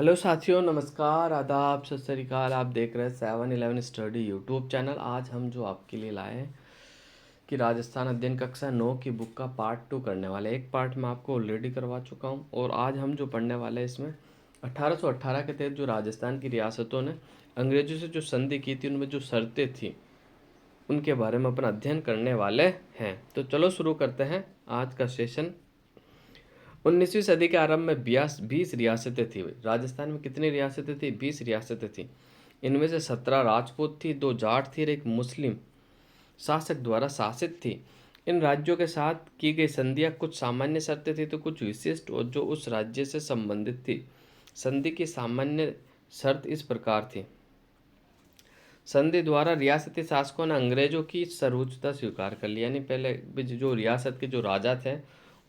Hello साथियों, नमस्कार, आदाब, सत श्री अकाल। आप देख रहे हैं 7-Eleven स्टडी यूट्यूब चैनल। आज हम जो आपके लिए लाए हैं कि राजस्थान अध्ययन कक्षा 9 की बुक का पार्ट 2 करने वाले। एक पार्ट मैं आपको ऑलरेडी करवा चुका हूं और आज हम जो पढ़ने वाले हैं इसमें 1818 के तहत जो राजस्थान की रियासतों ने अंग्रेजों से जो संधि की थी, उनमें जो शर्तें थी उनके बारे में अपना अध्ययन करने वाले हैं। तो चलो शुरू करते हैं आज का सेशन। 19वीं सदी के आरंभ में 20 रियासतें थी। राजस्थान में कितनी रियासतें थी? 20 रियासतें थी। इनमें से 17 राजपूत थी, 2 जाट थी और एक मुस्लिम शासक द्वारा शासित थी। इन राज्यों के साथ की गई संधियां कुछ सामान्य शर्तें थी तो कुछ विशिष्ट और जो उस राज्य से संबंधित थी। संधि की सामान्य शर्त इस प्रकार थी। संधि द्वारा रियासती शासकों ने अंग्रेजों की सर्वोच्चता स्वीकार कर ली, यानी पहले भी जो रियासत के जो राजा थे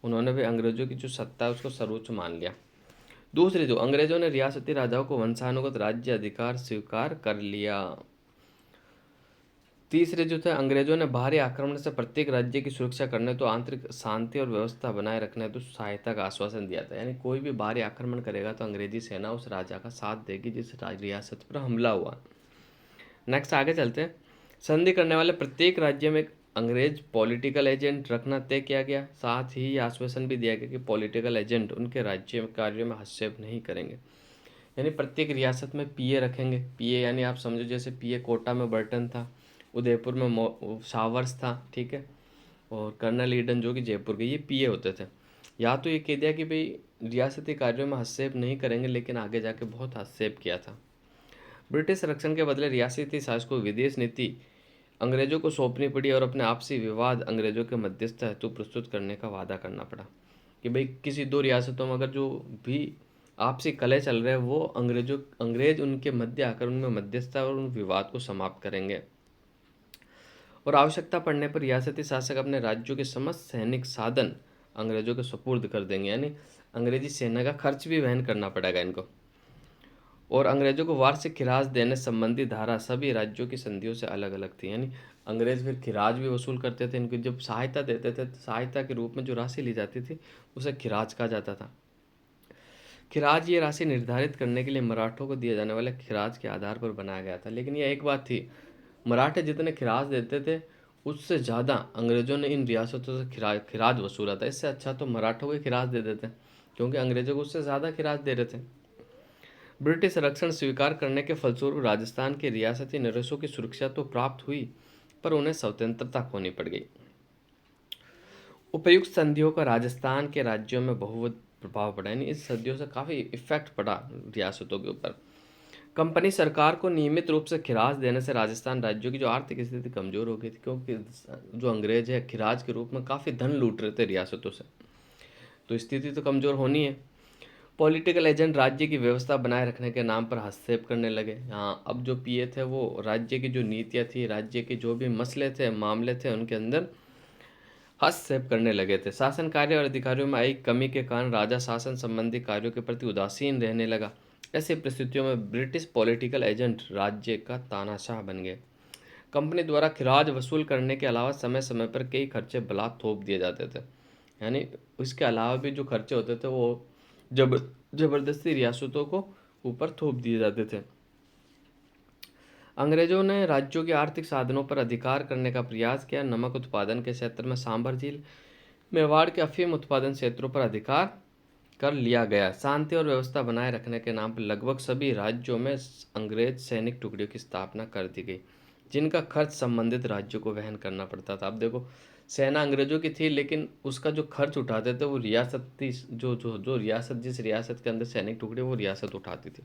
उन्होंने भी अंग्रेजों की जो सत्ता है उसको सर्वोच्च मान लिया। दूसरी, जो अंग्रेजों ने रियासती राजाओं को वंशानुगत राज्य अधिकार स्वीकार कर लिया। तीसरे जो थे, अंग्रेजों ने बाहरी आक्रमण से प्रत्येक राज्य की सुरक्षा करने तो आंतरिक शांति और व्यवस्था बनाए रखने तो सहायता का आश्वासन दिया था। यानी कोई भी बाहरी आक्रमण करेगा तो अंग्रेजी सेना उस राजा का साथ देगी जिस रियासत पर हमला हुआ। नेक्स्ट आगे चलते हैं। संधि करने वाले प्रत्येक राज्य में एक अंग्रेज पॉलिटिकल एजेंट रखना तय किया गया। साथ ही आश्वासन भी दिया गया कि पॉलिटिकल एजेंट उनके राज्य में कार्यों में हस्तक्षेप नहीं करेंगे। यानी प्रत्येक रियासत में पीए रखेंगे। पीए यानी आप समझो जैसे पीए कोटा में बर्टन था, उदयपुर में सावर्स था, ठीक है, और कर्नल ईडन जो कि जयपुर के, ये पीए होते थे। या तो ये कह दिया कि भाई रियासती कार्यों में हस्तक्षेप नहीं करेंगे, लेकिन आगे जाके बहुत हस्तक्षेप किया था। ब्रिटिश संरक्षण के बदले रियासती शासकों को विदेश नीति अंग्रेजों को सौंपनी पड़ी और अपने आपसी विवाद अंग्रेजों के मध्यस्थ हेतु प्रस्तुत करने का वादा करना पड़ा कि भाई किसी दो रियासतों में अगर जो भी आपसी कलह चल रहे हैं वो अंग्रेज उनके मध्य आकर उनमें मध्यस्थता और उन विवाद को समाप्त करेंगे। और आवश्यकता पड़ने पर रियासती शासक अपने राज्यों के समस्त सैनिक साधन अंग्रेजों के सुपुर्द कर देंगे। यानी अंग्रेजी सेना का खर्च भी वहन करना पड़ेगा इनको। और अंग्रेजों को वार्षिक खिराज देने संबंधी धारा सभी राज्यों की संधियों से अलग अलग थी। यानी अंग्रेज फिर खिराज भी वसूल करते थे इनको। जब सहायता देते थे तो सहायता के रूप में जो राशि ली जाती थी उसे खिराज कहा जाता था। खिराज ये राशि निर्धारित करने के लिए मराठों को दिए जाने वाले खिराज के आधार पर बनाया गया था। लेकिन यह एक बात थी, मराठे जितने खिराज देते थे उससे ज़्यादा अंग्रेजों ने इन रियासतों से खिराज वसूला था। इससे अच्छा तो मराठों को खिराज दे देते, क्योंकि अंग्रेजों को उससे ज़्यादा खिराज दे रहे थे। ब्रिटिश आरक्षण स्वीकार करने के फलस्वरूप राजस्थान के रियासती नरेशों की सुरक्षा तो प्राप्त हुई, पर उन्हें स्वतंत्रता खोनी पड़ गई। उपयुक्त संधियों का राजस्थान के राज्यों में बहुत प्रभाव पड़ा, यानी इस संधियों से काफ़ी इफेक्ट पड़ा रियासतों के ऊपर। कंपनी सरकार को नियमित रूप से खिराज देने से राजस्थान राज्यों की जो आर्थिक स्थिति कमजोर हो गई थी, क्योंकि जो अंग्रेज है खिराज के रूप में काफ़ी धन लूट रहे थे रियासतों से, तो स्थिति तो कमजोर होनी है। पॉलिटिकल एजेंट राज्य की व्यवस्था बनाए रखने के नाम पर हस्तक्षेप करने लगे। हाँ, अब जो पीए थे वो राज्य की जो नीतियाँ थी, राज्य के जो भी मसले थे, मामले थे, उनके अंदर हस्तक्षेप करने लगे थे। शासन कार्य और अधिकारियों में आई कमी के कारण राजा शासन संबंधी कार्यों के प्रति उदासीन रहने लगा। ऐसी परिस्थितियों में ब्रिटिश पॉलिटिकल एजेंट राज्य का तानाशाह बन गए। कंपनी द्वारा खिराज वसूल करने के अलावा समय समय पर कई खर्चे बला थोप दिए जाते थे। यानी इसके अलावा भी जो खर्चे होते थे वो जब जबरदस्ती रियासतों को ऊपर थोप दिए जाते थे। अंग्रेजों ने राज्यों के आर्थिक साधनों पर अधिकार करने का प्रयास किया। नमक उत्पादन के क्षेत्र में सांभर झील, मेवाड़ के अफीम उत्पादन क्षेत्रों पर अधिकार कर लिया गया। शांति और व्यवस्था बनाए रखने के नाम पर लगभग सभी राज्यों में अंग्रेज सैनिक टुकड़ियों की स्थापना कर दी गई, जिनका खर्च संबंधित राज्यों को वहन करना पड़ता था। अब देखो, सेना अंग्रेजों की थी लेकिन उसका जो खर्च उठाते थे वो रियासती जो जो जो रियासत जिस रियासत के अंदर सैनिक टुकड़ी वो रियासत उठाती थी।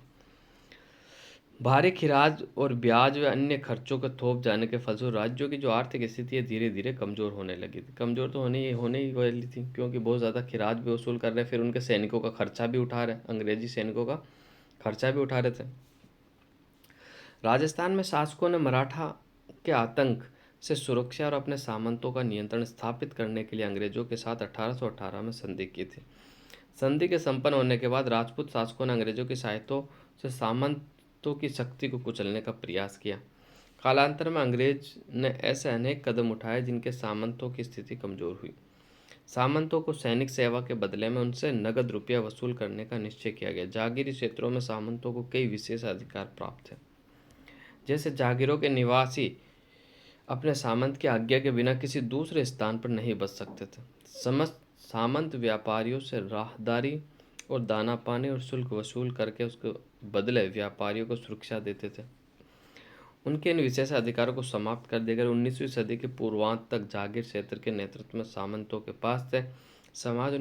भारी खिराज और ब्याज व अन्य खर्चों के थोप जाने के फलस्वरूप राज्यों की जो आर्थिक स्थिति है धीरे धीरे कमजोर होने लगी थी। कमजोर तो होने ही वाली थी, क्योंकि बहुत ज़्यादा खिराज भी वसूल कर रहे, फिर उनके सैनिकों का खर्चा भी उठा रहे, अंग्रेजी सैनिकों का खर्चा भी उठा रहे थे। राजस्थान में शासकों ने मराठा के आतंक से सुरक्षा और अपने सामंतों का नियंत्रण स्थापित करने के लिए अंग्रेजों के साथ 1818 में संधि की थी। संधि के संपन्न होने के बाद राजपूत शासकों ने अंग्रेजों की सहायता से सामंतों की शक्ति को कुचलने का प्रयास किया। कालांतर में अंग्रेज ने ऐसे अनेक कदम उठाए जिनके सामंतों की स्थिति कमजोर हुई। सामंतों को सैनिक सेवा के बदले में उनसे नगद रुपया वसूल करने का निश्चय किया गया। जागीरी क्षेत्रों में सामंतों को कई विशेष अधिकार प्राप्त थे। जैसे जागीरों के निवासी अपने सामंत की आज्ञा के बिना किसी दूसरे स्थान पर नहीं बस सकते थे। समस्त सामंत व्यापारियों से राहदारी और दाना पानी और शुल्क वसूल करके उसके बदले व्यापारियों को सुरक्षा देते थे। उनके इन विशेष अधिकारों को समाप्त कर देकर 19वीं सदी के पूर्वांत तक जागीर क्षेत्र के नेतृत्व में सामंतों के पास थे। समाज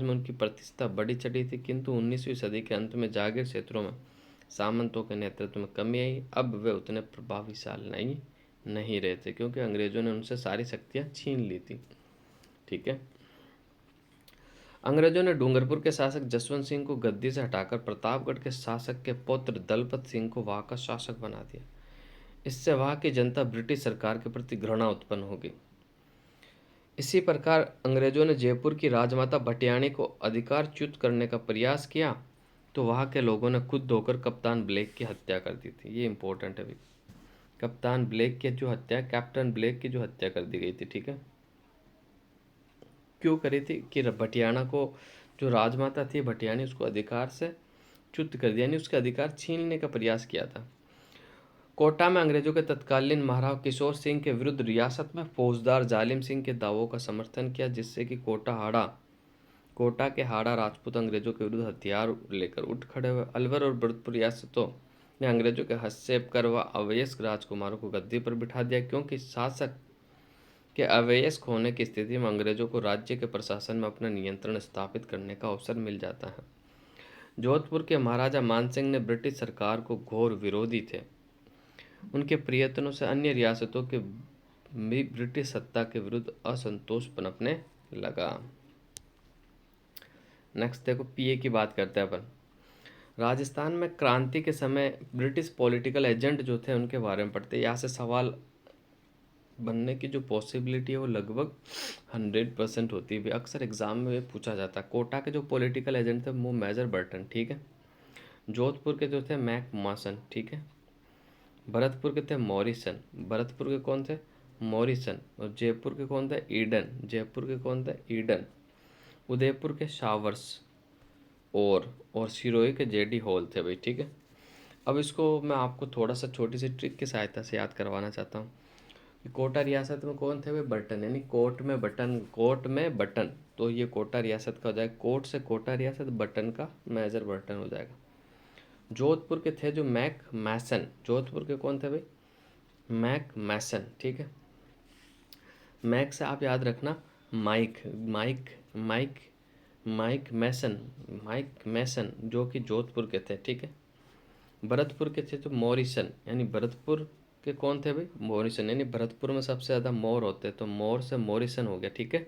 में उनकी प्रतिष्ठा बढ़ी चढ़ी थी, किंतु 19वीं सदी के अंत में जागीर क्षेत्रों में सामंतों के नेतृत्व में कमी आई। अब वे उतने प्रभावशाली नहीं रहे थे, क्योंकि अंग्रेजों ने उनसे सारी शक्तियाँ छीन ली थी। ठीक है। अंग्रेजों ने डूंगरपुर के शासक जसवंत सिंह को गद्दी से हटाकर प्रतापगढ़ के शासक के पुत्र दलपत सिंह को वहां का शासक बना दिया। इससे वहां की जनता ब्रिटिश सरकार के प्रति घृणा उत्पन्न हो गई। इसी प्रकार अंग्रेजों ने जयपुर की राजमाता भटियाणी को अधिकारच्युत करने का प्रयास किया, तो वहां के लोगों ने खुद होकर कप्तान ब्लेक की हत्या कर दी थी। ये इंपॉर्टेंट है भाई। कप्तान ब्लेक की जो हत्या, कैप्टन ब्लेक की जो हत्या कर दी गई थी। ठीक है। क्यों करी थी कि भटियाणा को, जो राजमाता थी भटियाणी, उसको अधिकार से च्युत कर दिया, यानी उसके अधिकार छीनने का प्रयास किया था। कोटा में अंग्रेजों के तत्कालीन महाराव किशोर सिंह के विरुद्ध रियासत में फौजदार जालिम सिंह के दावों का समर्थन किया, जिससे कि कोटा के हाड़ा राजपूत अंग्रेजों के विरुद्ध हथियार लेकर उठ खड़े हुए। अलवर और भरतपुर रियासतों ने अंग्रेजों के हस्तक्षेप कर व अवयस्क राजकुमारों को गद्दी पर बिठा दिया, क्योंकि शासक के अवयस्क होने की स्थिति में अंग्रेजों को राज्य के प्रशासन में अपना नियंत्रण स्थापित करने का अवसर मिल जाता है। जोधपुर के महाराजा मानसिंह ने ब्रिटिश सरकार को घोर विरोधी थे। उनके प्रयत्नों से अन्य रियासतों के भी ब्रिटिश सत्ता के विरुद्ध असंतोष पनपने लगा। नेक्स्ट देखो, पीए की बात करते हैं अपन। राजस्थान में क्रांति के समय ब्रिटिश पॉलिटिकल एजेंट जो थे उनके बारे में पढ़ते हैं। यहाँ से सवाल बनने की जो पॉसिबिलिटी है वो लगभग 100% होती है। अक्सर एग्जाम में पूछा जाता है। कोटा के जो पॉलिटिकल एजेंट थे वो मेजर बर्टन। ठीक है। जोधपुर के जो थे मैक मासन। ठीक है। भरतपुर के थे मॉरिसन। भरतपुर के कौन थे? मॉरिसन। और जयपुर के कौन थे? ईडन। जयपुर के कौन थे? ईडन। उदयपुर के शावर्स और सिरोही के जेडी हॉल थे भाई। ठीक है। अब इसको मैं आपको थोड़ा सा छोटी सी ट्रिक की सहायता से याद करवाना चाहता हूँ कि कोटा रियासत में कौन थे भाई? बटन, यानी कोट में बटन। तो ये कोटा रियासत का हो जाएगा। कोट से कोटा रियासत, बटन का मेजर बटन हो जाएगा। जोधपुर के थे जो मैक मैसन। जोधपुर के कौन थे भाई? मैक मैसन। ठीक है। मैक से आप याद रखना माइक माइक माइक माइक मैसन, जो कि जोधपुर के थे। ठीक है। भरतपुर के थे तो मॉरिसन, यानी भरतपुर के कौन थे भाई? मॉरिसन, यानी भरतपुर में सबसे ज़्यादा मोर होते हैं, तो मोर से मॉरिसन हो गया। ठीक है।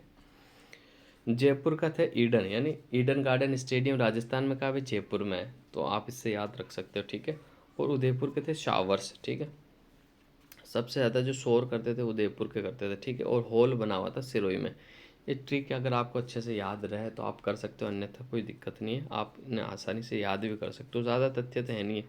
जयपुर का थे ईडन, यानी ईडन गार्डन स्टेडियम राजस्थान में कहा भाई? जयपुर में है, तो आप इससे याद रख सकते हो। ठीक है। और उदयपुर के थे शावर्स। ठीक है। सबसे ज़्यादा जो शोर करते थे उदयपुर के करते थे। ठीक है। और हॉल बना हुआ था सिरोही में। ये ट्रिक अगर आपको अच्छे से याद रहे तो आप कर सकते हो, अन्यथा कोई दिक्कत नहीं है, आप इन्हें आसानी से याद भी कर सकते हो। ज़्यादा तथ्य तो है नहीं है,